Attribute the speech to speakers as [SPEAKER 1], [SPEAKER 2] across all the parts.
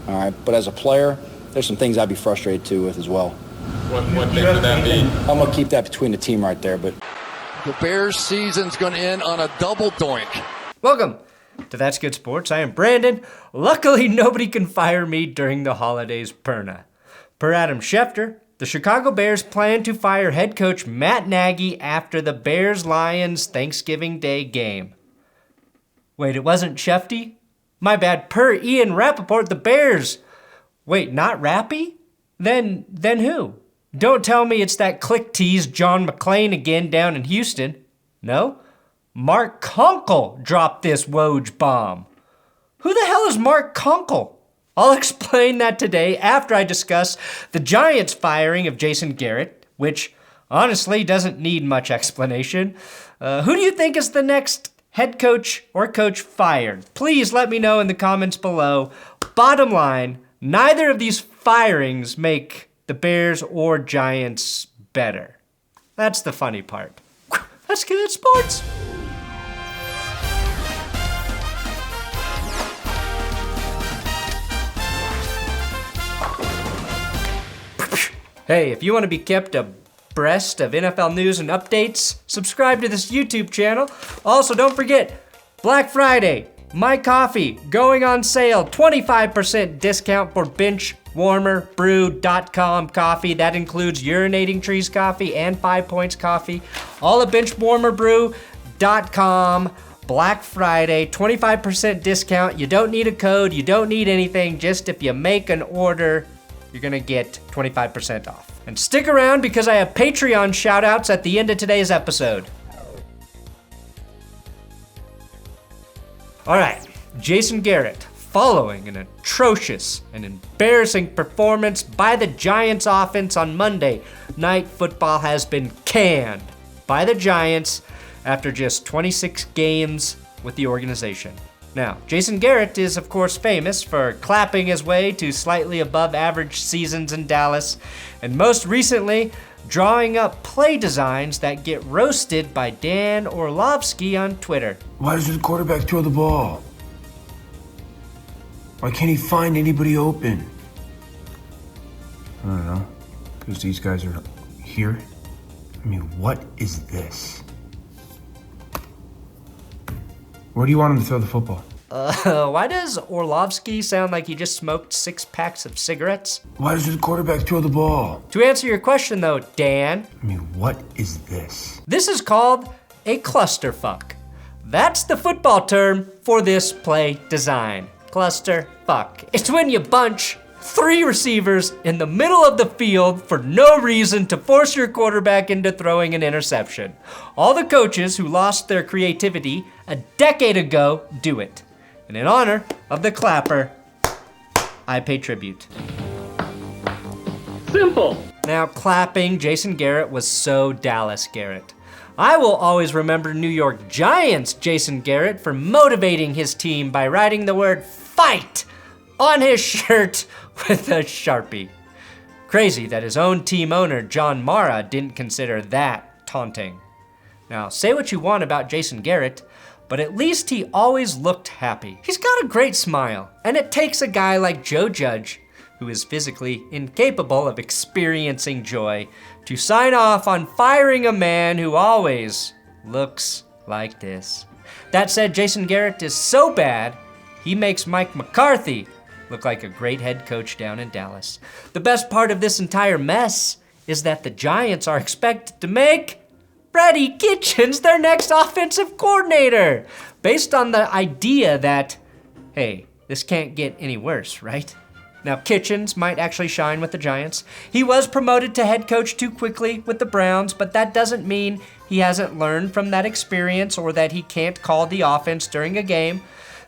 [SPEAKER 1] all right? But as a player, there's some things I'd be frustrated too with as well.
[SPEAKER 2] What thing would that be?
[SPEAKER 1] I'm going to keep that between the team right there, but...
[SPEAKER 3] The Bears' season's going to end on a double doink.
[SPEAKER 4] Welcome to That's Good Sports. I am Brandon. Luckily, nobody can fire me during the holidays, Perna. Per Adam Schefter, the Chicago Bears plan to fire head coach Matt Nagy after the Bears-Lions Thanksgiving Day game. Wait, it wasn't Shefty? My bad. Per Ian Rappaport, the Bears. Wait, not Rappy? Then who? Don't tell me it's that click tease John McClain again down in Houston. No? Mark Conkle dropped this Woj bomb. Who the hell is Mark Conkle? I'll explain that today after I discuss the Giants' firing of Jason Garrett, which honestly doesn't need much explanation. Who do you think is the next head coach or coach fired? Please let me know in the comments below. Bottom line, neither of these firings make the Bears or Giants better. That's the funny part. That's good sports. Hey, if you want to be kept abreast of NFL news and updates, subscribe to this YouTube channel. Also, don't forget, Black Friday, my coffee going on sale, 25% discount for BenchwarmerBrew.com coffee. That includes Urinating Trees coffee and 5 Points coffee. All at BenchwarmerBrew.com. Black Friday, 25% discount. You don't need a code. You don't need anything. Just if you make an order, you're gonna get 25% off. And stick around because I have Patreon shoutouts at the end of today's episode. All right, Jason Garrett, following an atrocious and embarrassing performance by the Giants offense on Monday Night Football, has been canned by the Giants after just 26 games with the organization. Now, Jason Garrett is, of course, famous for clapping his way to slightly above average seasons in Dallas, and most recently, drawing up play designs that get roasted by Dan Orlovsky on Twitter.
[SPEAKER 5] Why does the quarterback throw the ball? Why can't he find anybody open? I don't know, because these guys are here? I mean, what is this? Where do you want him to throw the football?
[SPEAKER 4] Why does Orlovsky sound like he just smoked 6 packs of cigarettes?
[SPEAKER 5] Why does the quarterback throw the ball?
[SPEAKER 4] To answer your question though, Dan.
[SPEAKER 5] I mean, what is this?
[SPEAKER 4] This is called a clusterfuck. That's the football term for this play design. Clusterfuck. It's when you bunch 3 receivers in the middle of the field for no reason to force your quarterback into throwing an interception. All the coaches who lost their creativity a decade ago do it. And in honor of the clapper, I pay tribute.
[SPEAKER 6] Simple.
[SPEAKER 4] Now, clapping Jason Garrett was so Dallas Garrett. I will always remember New York Giants Jason Garrett for motivating his team by writing the word fight on his shirt with a Sharpie. Crazy that his own team owner, John Mara, didn't consider that taunting. Now, say what you want about Jason Garrett, but at least he always looked happy. He's got a great smile, and it takes a guy like Joe Judge, who is physically incapable of experiencing joy, to sign off on firing a man who always looks like this. That said, Jason Garrett is so bad, he makes Mike McCarthy look like a great head coach down in Dallas. The best part of this entire mess is that the Giants are expected to make Freddie Kitchens their next offensive coordinator, based on the idea that, hey, this can't get any worse, right? Now, Kitchens might actually shine with the Giants. He was promoted to head coach too quickly with the Browns, but that doesn't mean he hasn't learned from that experience or that he can't call the offense during a game.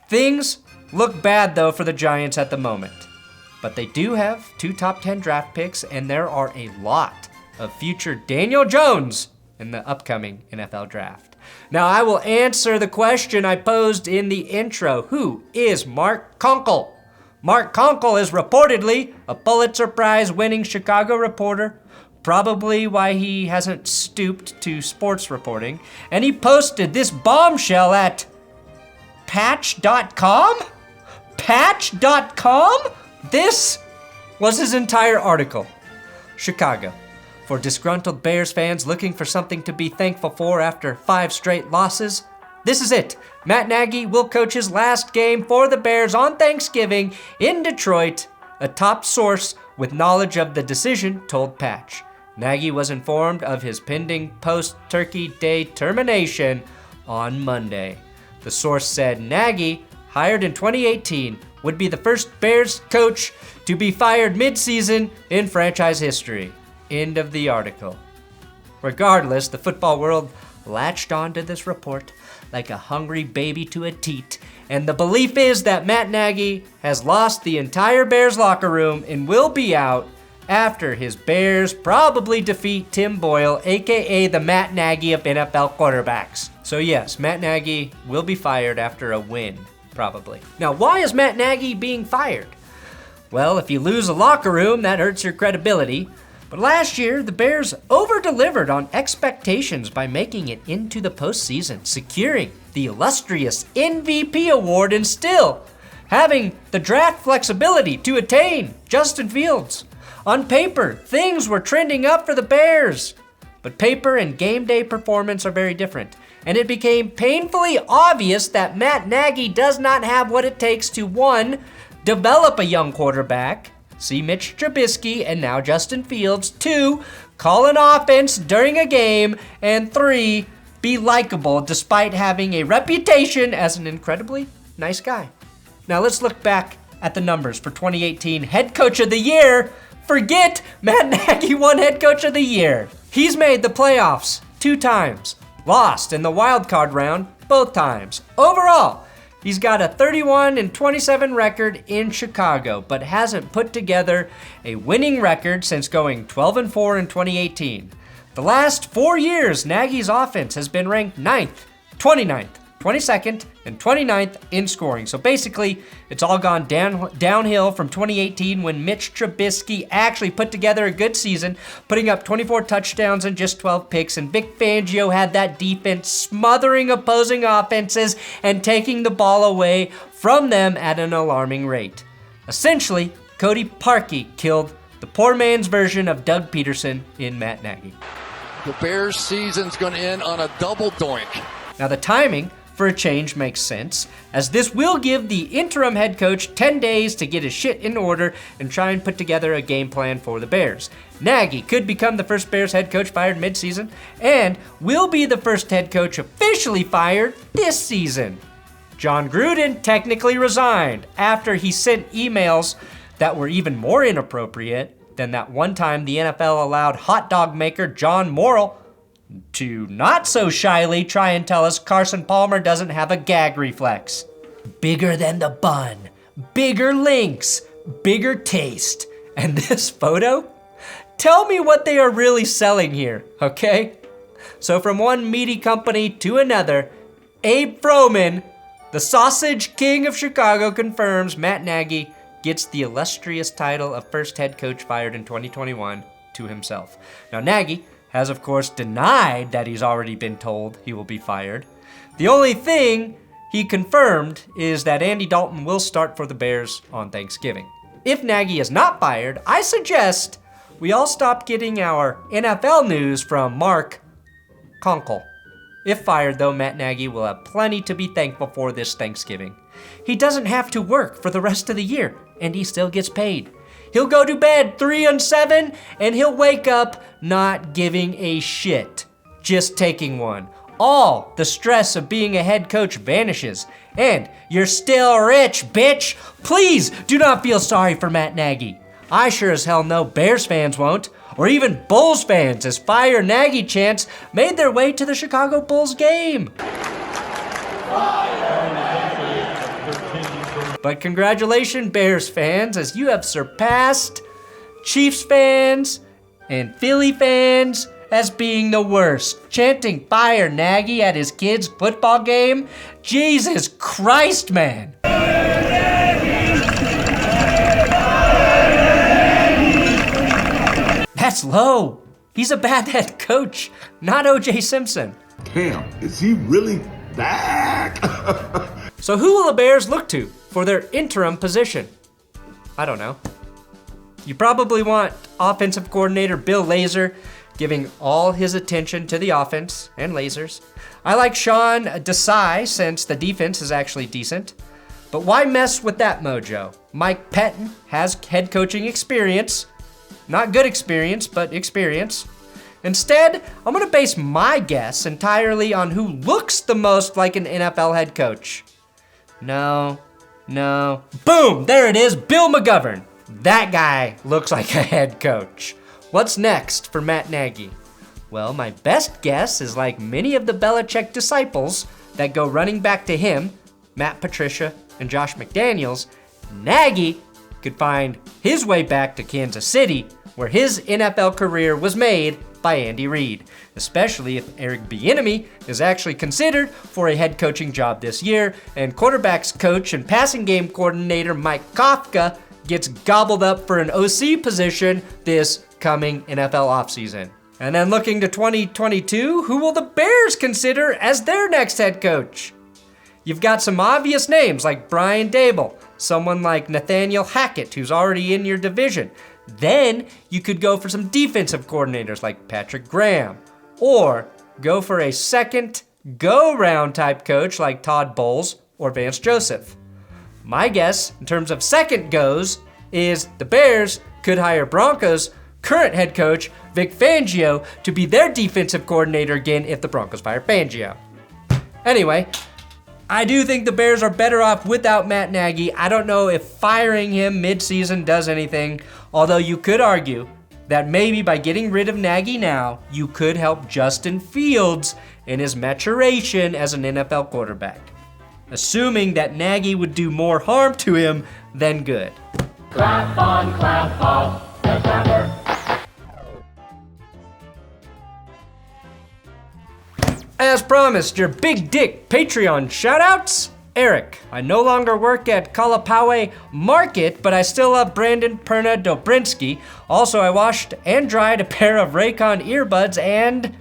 [SPEAKER 4] Things look bad, though, for the Giants at the moment. But they do have 2 top 10 draft picks, and there are a lot of future Daniel Jones in the upcoming NFL draft. Now, I will answer the question I posed in the intro. Who is Mark Conkle? Mark Conkle is reportedly a Pulitzer Prize winning Chicago reporter, probably why he hasn't stooped to sports reporting, and he posted this bombshell at Patch.com? Patch.com? This was his entire article. Chicago. For disgruntled Bears fans looking for something to be thankful for after 5 straight losses, this is it. Matt Nagy will coach his last game for the Bears on Thanksgiving in Detroit. A top source with knowledge of the decision told Patch. Nagy was informed of his pending post-Turkey Day termination on Monday. The source said Nagy, hired in 2018, would be the first Bears coach to be fired mid-season in franchise history. End of the article. Regardless, the football world latched onto this report like a hungry baby to a teat, and the belief is that Matt Nagy has lost the entire Bears locker room and will be out after his Bears probably defeat Tim Boyle, aka the Matt Nagy of NFL quarterbacks. So yes, Matt Nagy will be fired after a win, probably. Now, why is Matt Nagy being fired? Well, if you lose a locker room, that hurts your credibility. But last year, the Bears over-delivered on expectations by making it into the postseason, securing the illustrious MVP award and still having the draft flexibility to attain Justin Fields. On paper, things were trending up for the Bears. But paper and game day performance are very different. And it became painfully obvious that Matt Nagy does not have what it takes to 1, develop a young quarterback, see Mitch Trubisky and now Justin Fields, 2, call an offense during a game, and 3, be likable despite having a reputation as an incredibly nice guy. Now let's look back at the numbers for 2018 Head Coach of the Year. Forget Matt Nagy won Head Coach of the Year. He's made the playoffs 2 times, lost in the wild card round both times. Overall, he's got a 31-27 record in Chicago, but hasn't put together a winning record since going 12-4 in 2018. The last 4 years, Nagy's offense has been ranked 9th, 29th, 22nd, and 29th in scoring. So basically, it's all gone downhill from 2018 when Mitch Trubisky actually put together a good season, putting up 24 touchdowns and just 12 picks, and Vic Fangio had that defense smothering opposing offenses and taking the ball away from them at an alarming rate. Essentially, Cody Parkey killed the poor man's version of Doug Peterson in Matt Nagy.
[SPEAKER 3] The Bears' season's going to end on a double doink.
[SPEAKER 4] Now the timing for a change makes sense, as this will give the interim head coach 10 days to get his shit in order and try and put together a game plan for the Bears. Nagy could become the first Bears head coach fired mid-season and will be the first head coach officially fired this season. John Gruden technically resigned after he sent emails that were even more inappropriate than that one time the NFL allowed hot dog maker John Morrill to not so shyly try and tell us Carson Palmer doesn't have a gag reflex. Bigger than the bun, bigger links, bigger taste. And this photo? Tell me what they are really selling here, okay? So from one meaty company to another, Abe Froman, the sausage king of Chicago, confirms Matt Nagy gets the illustrious title of first head coach fired in 2021 to himself. Now Nagy has of course denied that he's already been told he will be fired. The only thing he confirmed is that Andy Dalton will start for the Bears on Thanksgiving. If Nagy is not fired, I suggest we all stop getting our NFL news from Mark Conkle. If fired though, Matt Nagy will have plenty to be thankful for this Thanksgiving. He doesn't have to work for the rest of the year, and he still gets paid. He'll go to bed 3-7, and he'll wake up not giving a shit, just taking one. All the stress of being a head coach vanishes, and you're still rich, bitch. Please do not feel sorry for Matt Nagy. I sure as hell know Bears fans won't, or even Bulls fans, as Fire Nagy chants made their way to the Chicago Bulls game. But congratulations, Bears fans, as you have surpassed Chiefs fans and Philly fans as being the worst. Chanting Fire Nagy at his kids' football game? Jesus Christ, man. That's low. He's a bad head coach, not O.J. Simpson.
[SPEAKER 6] Damn, is he really back?
[SPEAKER 4] So who will the Bears look to for their interim position? I don't know. You probably want offensive coordinator Bill Lazor giving all his attention to the offense and lasers. I like Sean Desai since the defense is actually decent. But why mess with that mojo? Mike Pettin has head coaching experience. Not good experience, but experience. Instead, I'm gonna base my guess entirely on who looks the most like an NFL head coach. No. Boom, there it is, Bill McGovern. That guy looks like a head coach. What's next for Matt Nagy? Well, my best guess is like many of the Belichick disciples that go running back to him, Matt Patricia and Josh McDaniels, Nagy could find his way back to Kansas City, where his NFL career was made by Andy Reid, especially if Eric Bieniemy is actually considered for a head coaching job this year, and quarterbacks coach and passing game coordinator Mike Kafka gets gobbled up for an OC position this coming NFL offseason. And then looking to 2022, who will the Bears consider as their next head coach? You've got some obvious names like Brian Daboll, someone like Nathaniel Hackett, who's already in your division. Then you could go for some defensive coordinators like Patrick Graham, or go for a second go-round type coach like Todd Bowles or Vance Joseph. My guess, in terms of second goes, is the Bears could hire Broncos' current head coach, Vic Fangio, to be their defensive coordinator again if the Broncos fire Fangio. Anyway, I do think the Bears are better off without Matt Nagy. I don't know if firing him mid-season does anything, although you could argue that maybe by getting rid of Nagy now, you could help Justin Fields in his maturation as an NFL quarterback, assuming that Nagy would do more harm to him than good.
[SPEAKER 2] Clap on, the clapper.
[SPEAKER 4] As promised, your big dick Patreon shoutouts. Eric, I no longer work at Kalapawe Market, but I still love Brandon Perna Dobrinsky. Also, I washed and dried a pair of Raycon earbuds and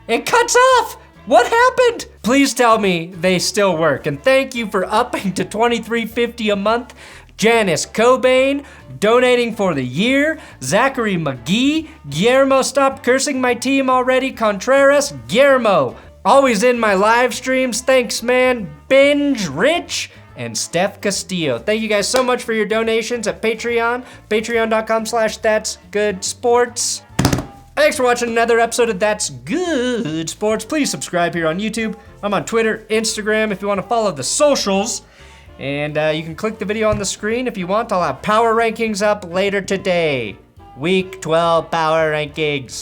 [SPEAKER 4] it cuts off. What happened? Please tell me they still work. And thank you for upping to $23.50 a month. Janice Cobain, donating for the year. Zachary McGee. Guillermo, stop cursing my team already. Contreras. Guillermo, always in my live streams. Thanks, man. Binge Rich and Steph Castillo. Thank you guys so much for your donations at Patreon. Patreon.com/thatsgoodsports. Thanks for watching another episode of That's Good Sports. Please subscribe here on YouTube. I'm on Twitter, Instagram if you want to follow the socials. And you can click the video on the screen if you want. I'll have power rankings up later today. Week 12 power rankings.